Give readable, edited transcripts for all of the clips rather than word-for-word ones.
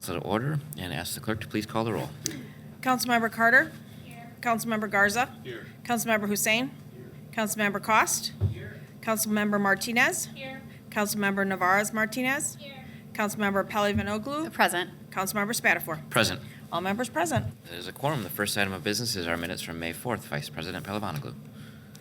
council to order and ask the clerk to please call the roll. Councilmember Carter. Here. Councilmember Garza. Here. Councilmember Hussein. Here. Councilmember Cost. Here. Councilmember Martinez. Here. Councilmember Navarez Martinez. Here. Councilmember Pelivanoglu. Present. Councilmember Spatafor. Present. All members present. There is a quorum. The first item of business is our minutes from May 4th. Vice President Pelivanoglu.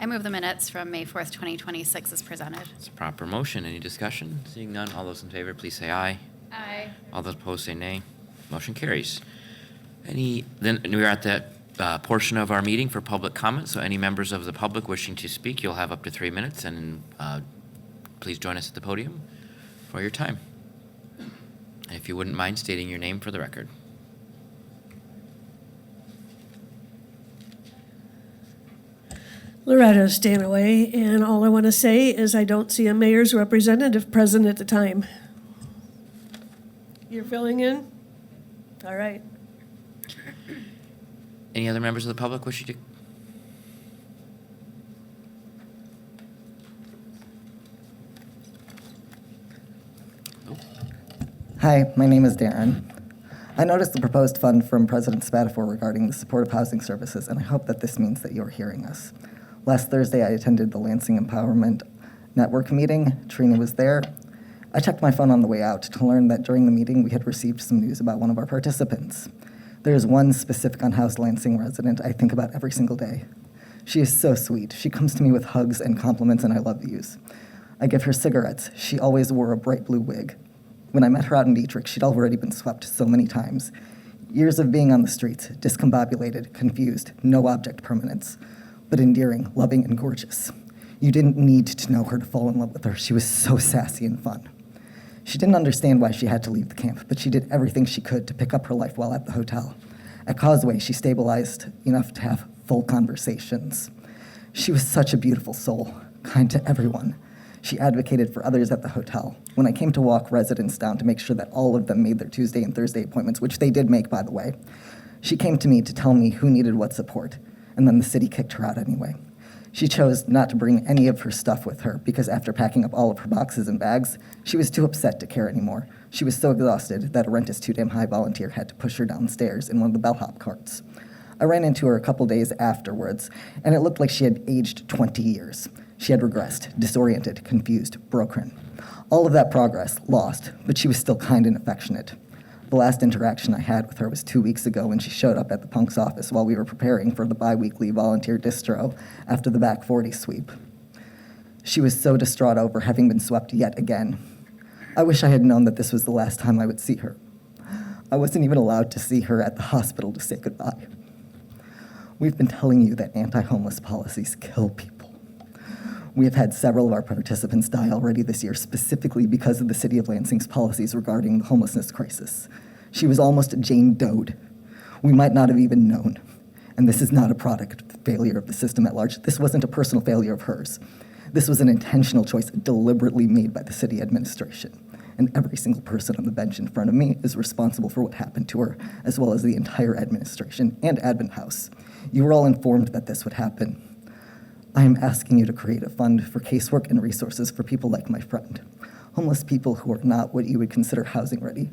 I move the minutes from May 4th, 2026 as presented. It's a proper motion. Any discussion? Seeing none, all those in favor, please say aye. Aye. All those opposed say nay. Motion carries. Then we're at that portion of our meeting for public comment. So any members of the public wishing to speak, you'll have up to 3 minutes, and please join us at the podium for your time. And if you wouldn't mind stating your name for the record. Loretta Stanaway, and all I want to say is I don't see a mayor's representative present at the time. You're filling in? All right. Any other members of the public wishing to? Hi, my name is Darren. I noticed the proposed fund from President Spatafor regarding the supportive housing services, and I hope that this means that you're hearing us. Last Thursday, I attended the Lansing Empowerment Network meeting. Trina was there. I checked my phone on the way out to learn that during the meeting, we had received some news about one of our participants. There is one specific unhoused Lansing resident I think about every single day. She is so sweet. She comes to me with hugs and compliments and I love yous. I give her cigarettes. She always wore a bright blue wig. When I met her out in Dietrich, she'd already been swept so many times. Years of being on the streets, discombobulated, confused, no object permanence, but endearing, loving, and gorgeous. You didn't need to know her to fall in love with her. She was so sassy and fun. She didn't understand why she had to leave the camp, but she did everything she could to pick up her life while at the hotel. At Causeway, she stabilized enough to have full conversations. She was such a beautiful soul, kind to everyone. She advocated for others at the hotel. When I came to walk residents down to make sure that all of them made their Tuesday and Thursday appointments, which they did make, by the way, she came to me to tell me who needed what support, and then the city kicked her out anyway. She chose not to bring any of her stuff with her because after packing up all of her boxes and bags, she was too upset to care anymore. She was so exhausted that a Rent is Too Damn High volunteer had to push her downstairs in one of the bellhop carts. I ran into her a couple days afterwards, and it looked like she had aged 20 years. She had regressed, disoriented, confused, broken. All of that progress lost, but she was still kind and affectionate. The last interaction I had with her was 2 weeks ago when she showed up at the Punk's office while we were preparing for the bi-weekly volunteer distro after the back 40 sweep. She was so distraught over having been swept yet again. I wish I had known that this was the last time I would see her. I wasn't even allowed to see her at the hospital to say goodbye. We've been telling you that anti-homeless policies kill people. We have had several of our participants die already this year, specifically because of the City of Lansing's policies regarding the homelessness crisis. She was almost Jane Doe'd. We might not have even known. And this is not a product of the failure of the system at large. This wasn't a personal failure of hers. This was an intentional choice deliberately made by the city administration. And every single person on the bench in front of me is responsible for what happened to her, as well as the entire administration and admin house. You were all informed that this would happen. I am asking you to create a fund for casework and resources for people like my friend, homeless people who are not what you would consider housing ready,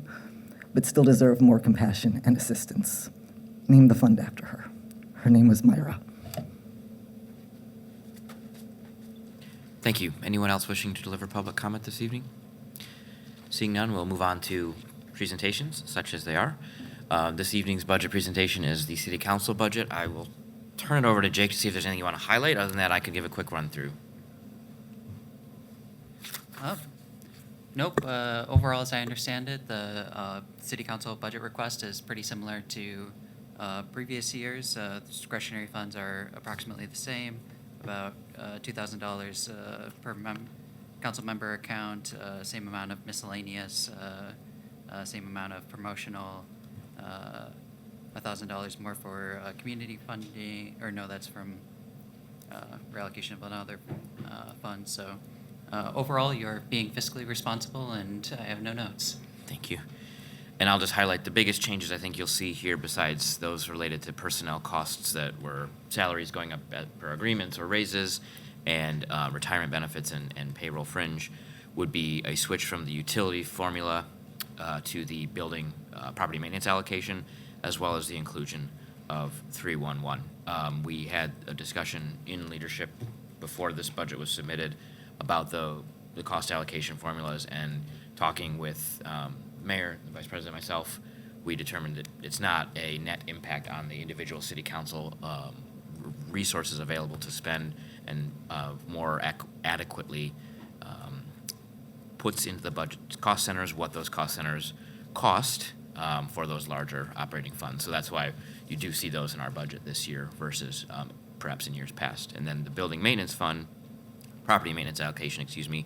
but still deserve more compassion and assistance. Name the fund after her. Her name was Myra. Thank you. Anyone else wishing to deliver public comment this evening? Seeing none, we'll move on to presentations, such as they are. This evening's budget presentation is the City Council budget. I will turn it over to Jake to see if there's anything you want to highlight. Other than that, I could give a quick run through. Nope. Overall, as I understand it, the City Council budget request is pretty similar to previous years. The discretionary funds are approximately the same, about $2,000 per council member account, same amount of miscellaneous, same amount of promotional, $1,000 more for community funding, or no, that's from reallocation of another fund. So overall, you're being fiscally responsible, and I have no notes. Thank you. And I'll just highlight the biggest changes I think you'll see here, besides those related to personnel costs that were salaries going up per agreements or raises, and retirement benefits and payroll fringe, would be a switch from the utility formula to the building property maintenance allocation, as well as the inclusion of 311. We had a discussion in leadership before this budget was submitted about the cost allocation formulas, and talking with Mayor, the Vice President, myself, we determined that it's not a net impact on the individual city council resources available to spend, and more adequately puts into the budget cost centers what those cost centers cost for those larger operating funds. So that's why you do see those in our budget this year versus perhaps in years past. And then the building maintenance fund, property maintenance allocation, excuse me,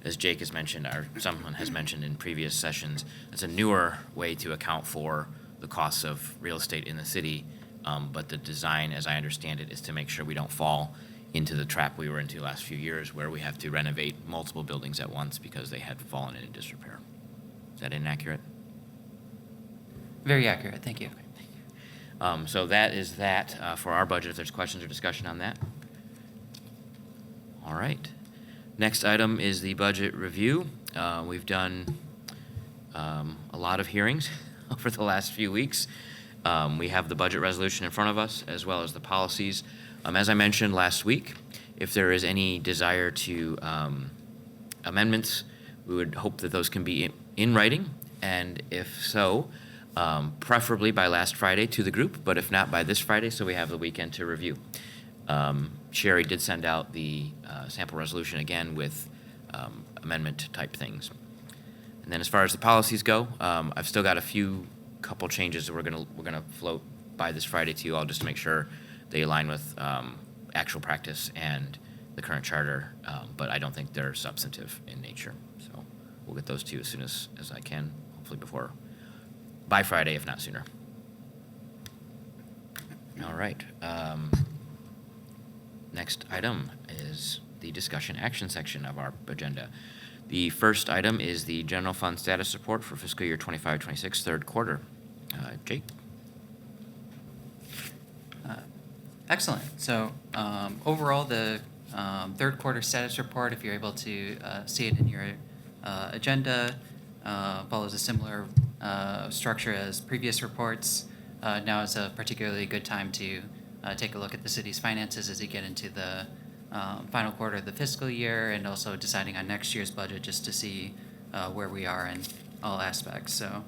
as Jake has mentioned, or someone has mentioned in previous sessions, it's a newer way to account for the costs of real estate in the city. But the design, as I understand it, is to make sure we don't fall into the trap we were into last few years, where we have to renovate multiple buildings at once because they had fallen into disrepair. Is that inaccurate? Very accurate, thank you. So that is that for our budget. If there's questions or discussion on that. All right. Next item is the budget review. We've done a lot of hearings over the last few weeks. We have the budget resolution in front of us, as well as the policies. As I mentioned last week, if there is any desire to amendments, we would hope that those can be in writing, and if so, preferably by last Friday to the group, but if not, by this Friday, so we have the weekend to review. Sherry did send out the sample resolution again with amendment type things. And then as far as the policies go, I've still got a couple changes that we're gonna float by this Friday to you all, just to make sure they align with actual practice and the current charter, but I don't think they're substantive in nature. So we'll get those to you as soon as I can, hopefully by Friday, if not sooner. All right. Next item is the discussion action section of our agenda. The first item is the general fund status report for fiscal year 25-26, third quarter. Jake? Excellent. So overall, the third quarter status report, if you're able to see it in your agenda, follows a similar structure as previous reports. Now is a particularly good time to take a look at the city's finances as you get into the final quarter of the fiscal year, and also deciding on next year's budget, just to see where we are in all aspects. So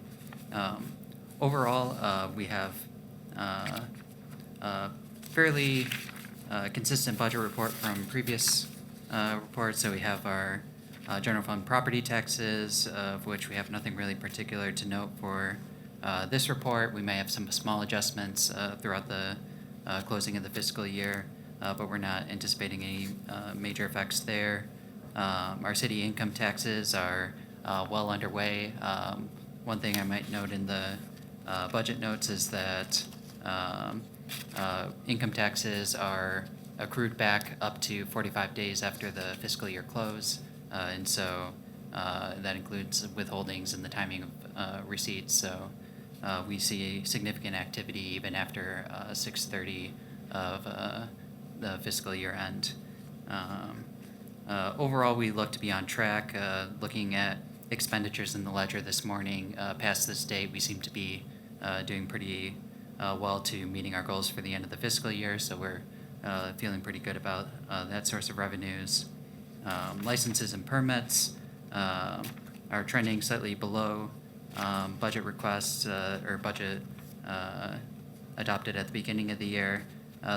overall, we have fairly consistent budget report from previous reports. So we have our general fund property taxes, of which we have nothing really particular to note for this report. We may have some small adjustments throughout the closing of the fiscal year, but we're not anticipating any major effects there. Our city income taxes are well underway. One thing I might note in the budget notes is that income taxes are accrued back up to 45 days after the fiscal year close, and so that includes withholdings and the timing of receipts. So we see significant activity even after 6/30 of the fiscal year end. Overall, we look to be on track. Looking at expenditures in the ledger this morning, past this date, we seem to be doing pretty well to meeting our goals for the end of the fiscal year, so we're feeling pretty good about that source of revenues. Licenses and permits are trending slightly below budget requests or budget adopted at the beginning of the year.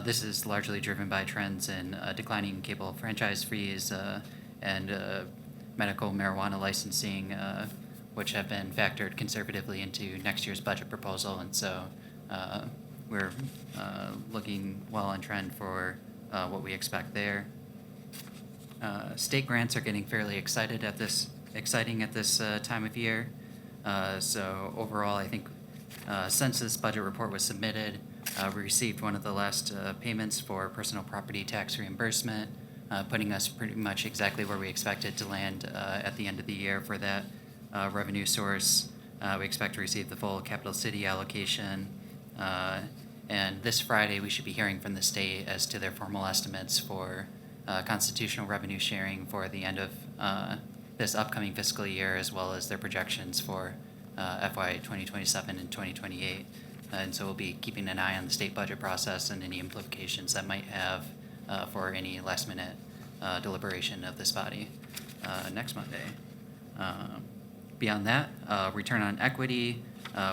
This is largely driven by trends in declining cable franchise fees and medical marijuana licensing, which have been factored conservatively into next year's budget proposal, and so we're looking well on trend for what we expect there. State grants are getting fairly exciting at this time of year. So overall, I think since this budget report was submitted, we received one of the last payments for personal property tax reimbursement, putting us pretty much exactly where we expected to land at the end of the year for that revenue source. We expect to receive the full capital city allocation. And this Friday, we should be hearing from the state as to their formal estimates for constitutional revenue sharing for the end of this upcoming fiscal year, as well as their projections for FY 2027 and 2028. And so we'll be keeping an eye on the state budget process and any implications that might have for any last-minute deliberation of this body next Monday. Beyond that, return on equity,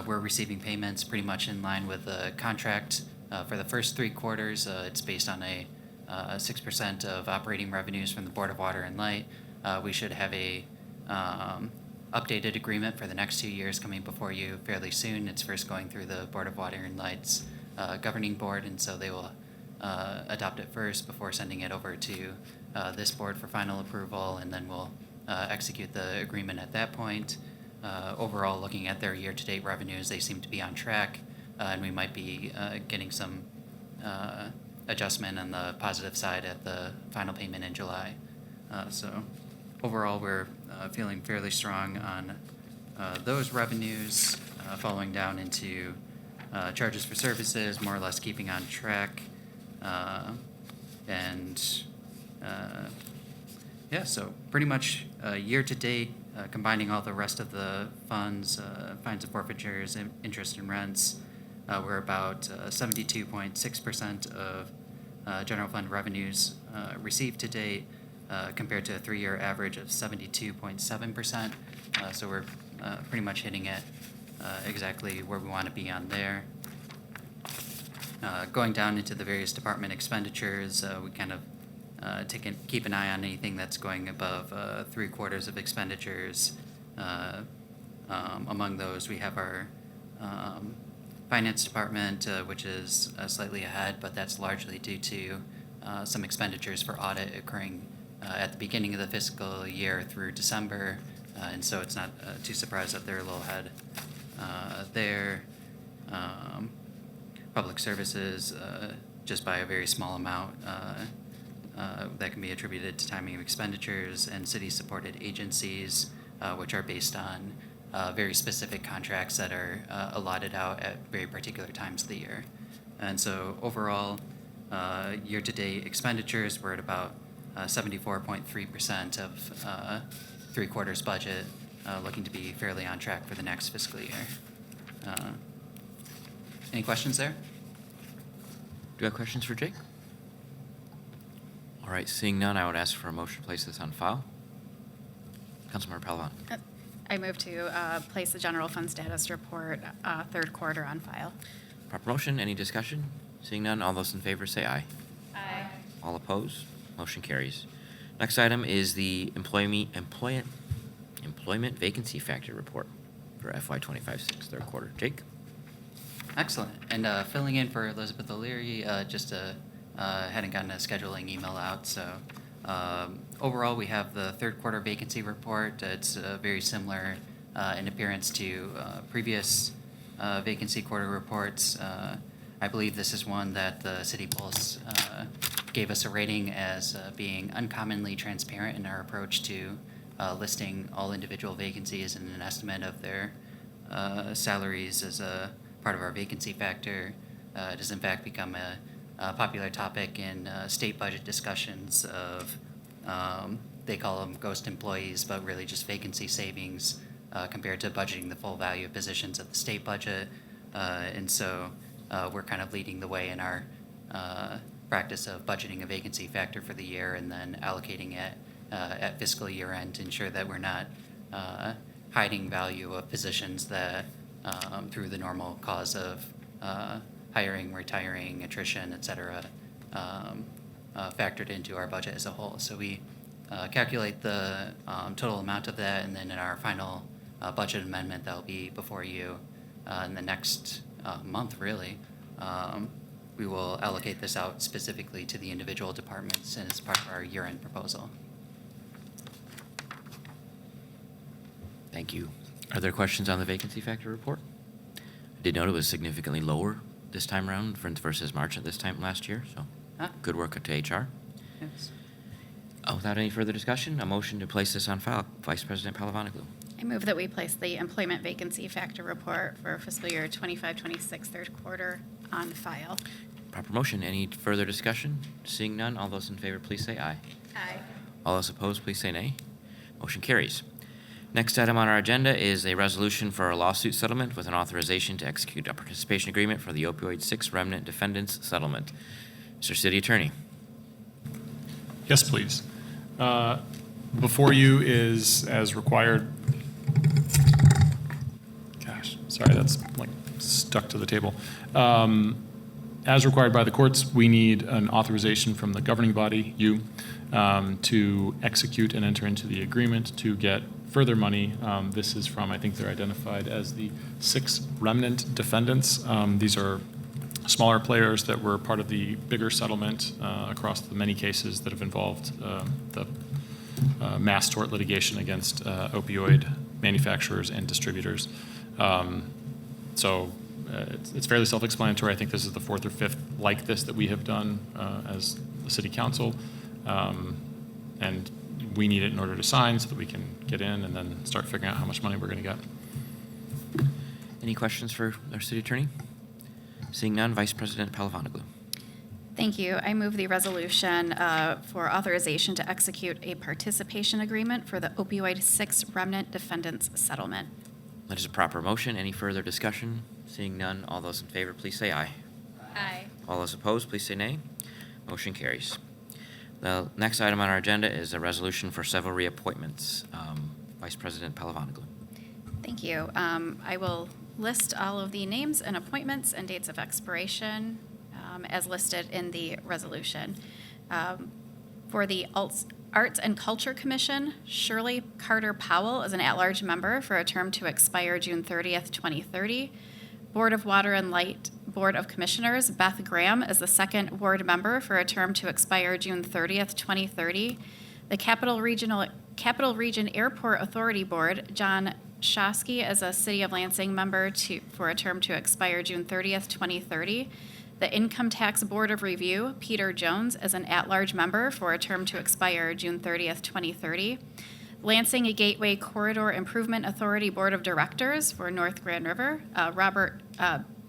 we're receiving payments pretty much in line with the contract. For the first 3 quarters, it's based on a 6% of operating revenues from the Board of Water and Light. We should have a updated agreement for the next 2 years coming before you fairly soon. It's first going through the Board of Water and Light's governing board, and so they will adopt it first before sending it over to this board for final approval, and then we'll execute the agreement at that point. Overall, looking at their year-to-date revenues, they seem to be on track, and we might be getting some adjustment on the positive side at the final payment in July. So overall, we're feeling fairly strong on those revenues, following down into charges for services, more or less keeping on track. Yeah, so pretty much year-to-date, combining all the rest of the funds, fines and forfeitures, interest and rents, we're about 72.6% of general fund revenues received to date, compared to a 3-year average of 72.7%. So we're pretty much hitting it exactly where we want to be on there. Going down into the various department expenditures, we kind of keep an eye on anything that's going above 3/4 of expenditures. Among those, we have our finance department, which is slightly ahead, but that's largely due to some expenditures for audit occurring at the beginning of the fiscal year through December, and so it's not too surprised that they're a little ahead there. Public services, just by a very small amount, that can be attributed to timing of expenditures, and city-supported agencies, which are based on very specific contracts that are allotted out at very particular times of the year. And so overall, year-to-date expenditures, we're at about 74.3% of 3/4 budget, looking to be fairly on track for the next fiscal year. Any questions there? Do you have questions for Jake? All right, seeing none, I would ask for a motion to place this on file. Councilmember Palavon. I move to place the general fund status report 3rd quarter on file. Proper motion, any discussion? Seeing none, all those in favor say aye. Aye. All opposed? Motion carries. Next item is the employment vacancy factor report for FY 25-6, 3rd quarter. Jake? Excellent. And filling in for Elizabeth O'Leary, just hadn't gotten a scheduling email out. So overall, we have the 3rd quarter vacancy report. It's very similar in appearance to previous vacancy quarter reports. I believe this is one that the City Pulse gave us a rating as being uncommonly transparent in our approach to listing all individual vacancies and an estimate of their salaries as a part of our vacancy factor. It has in fact become a popular topic in state budget discussions of, they call them ghost employees, but really just vacancy savings compared to budgeting the full value of positions at the state budget. And so we're kind of leading the way in our practice of budgeting a vacancy factor for the year and then allocating it at fiscal year end to ensure that we're not hiding value of positions that through the normal cause of hiring, retiring, attrition, et cetera, factored into our budget as a whole. So we calculate the total amount of that, and then in our final budget amendment that will be before you in the next month, really, we will allocate this out specifically to the individual departments and as part of our year-end proposal. Thank you. Are there questions on the vacancy factor report? I did note it was significantly lower this time around versus March at this time last year, so good work to HR. Yes. Without any further discussion, a motion to place this on file. Vice President Palavoniglou. I move that we place the employment vacancy factor report for fiscal year 25-26 3rd quarter on file. Proper motion. Any further discussion? Seeing none, all those in favor, please say aye. Aye. All those opposed, please say nay. Motion carries. Next item on our agenda is a resolution for a lawsuit settlement with an authorization to execute a participation agreement for the opioid 6 remnant defendants settlement. Mr. City Attorney. Yes, please. Before you is, as required, gosh, sorry, that's like stuck to the table. As required by the courts, we need an authorization from the governing body, you, to execute and enter into the agreement to get further money. This is from, I think they're identified as the 6 remnant defendants. These are smaller players that were part of the bigger settlement across the many cases that have involved the mass tort litigation against opioid manufacturers and distributors. So it's fairly self-explanatory. I think this is the 4th or 5th like this that we have done as the city council. And we need it in order to sign so that we can get in and then start figuring out how much money we're going to get. Any questions for our city attorney? Seeing none, Vice President Palavanoglou. Thank you. I move the resolution for authorization to execute a participation agreement for the opioid 6 remnant defendants settlement. That is a proper motion. Any further discussion? Seeing none, all those in favor, please say aye. Aye. All those opposed, please say nay. Motion carries. The next item on our agenda is a resolution for several reappointments. Vice President Palavanoglou. Thank you. I will list all of the names and appointments and dates of expiration as listed in the resolution. For the Arts and Culture Commission, Shirley Carter Powell is an at-large member for a term to expire June 30th, 2030. Board of Water and Light Board of Commissioners, Beth Graham is the 2nd ward member for a term to expire June 30th, 2030. The Capital Region Airport Authority Board, John Shosky is a City of Lansing member for a term to expire June 30th, 2030. The Income Tax Board of Review, Peter Jones is an at-large member for a term to expire June 30th, 2030. Lansing Gateway Corridor Improvement Authority Board of Directors for North Grand River, Robert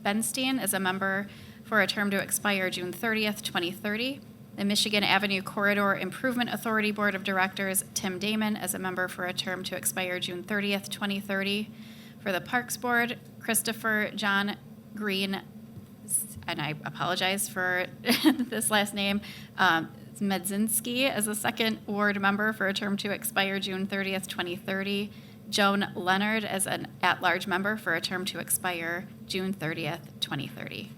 Benstein is a member for a term to expire June 30th, 2030. The Michigan Avenue Corridor Improvement Authority Board of Directors, Tim Damon is a member for a term to expire June 30th, 2030. For the Parks Board, Christopher John Green, and I apologize for this last name, Medzinski is a 2nd ward member for a term to expire June 30th, 2030. Joan Leonard is an at-large member for a term to expire June 30th, 2030.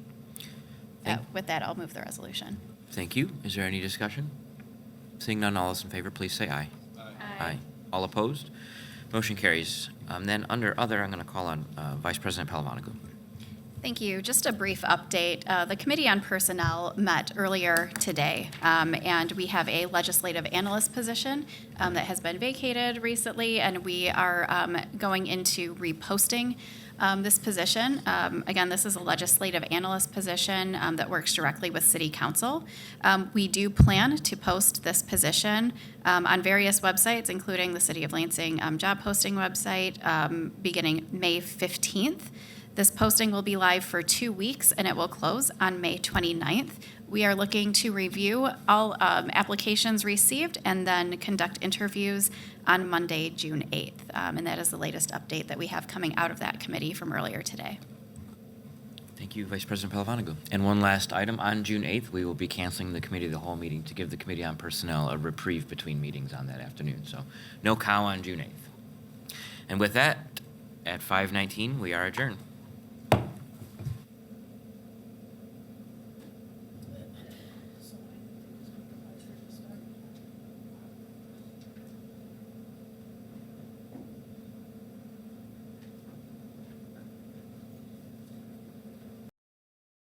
With that, I'll move the resolution. Thank you. Is there any discussion? Seeing none, all those in favor, please say aye. Aye. All opposed? Motion carries. Then under other, I'm going to call on Vice President Palavanoglou. Thank you. Just a brief update. The Committee on Personnel met earlier today, and we have a legislative analyst position that has been vacated recently, and we are going into reposting this position. Again, this is a legislative analyst position that works directly with City Council. We do plan to post this position on various websites, including the City of Lansing job posting website, beginning May 15th. This posting will be live for 2 weeks, and it will close on May 29th. We are looking to review all applications received and then conduct interviews on Monday, June 8th. And that is the latest update that we have coming out of that committee from earlier today. Thank you, Vice President Palavanoglou. And one last item, on June 8th, we will be canceling the Committee of the Whole meeting to give the Committee on Personnel a reprieve between meetings on that afternoon. So no cow on June 8th. And with that, at 5:19, we are adjourned.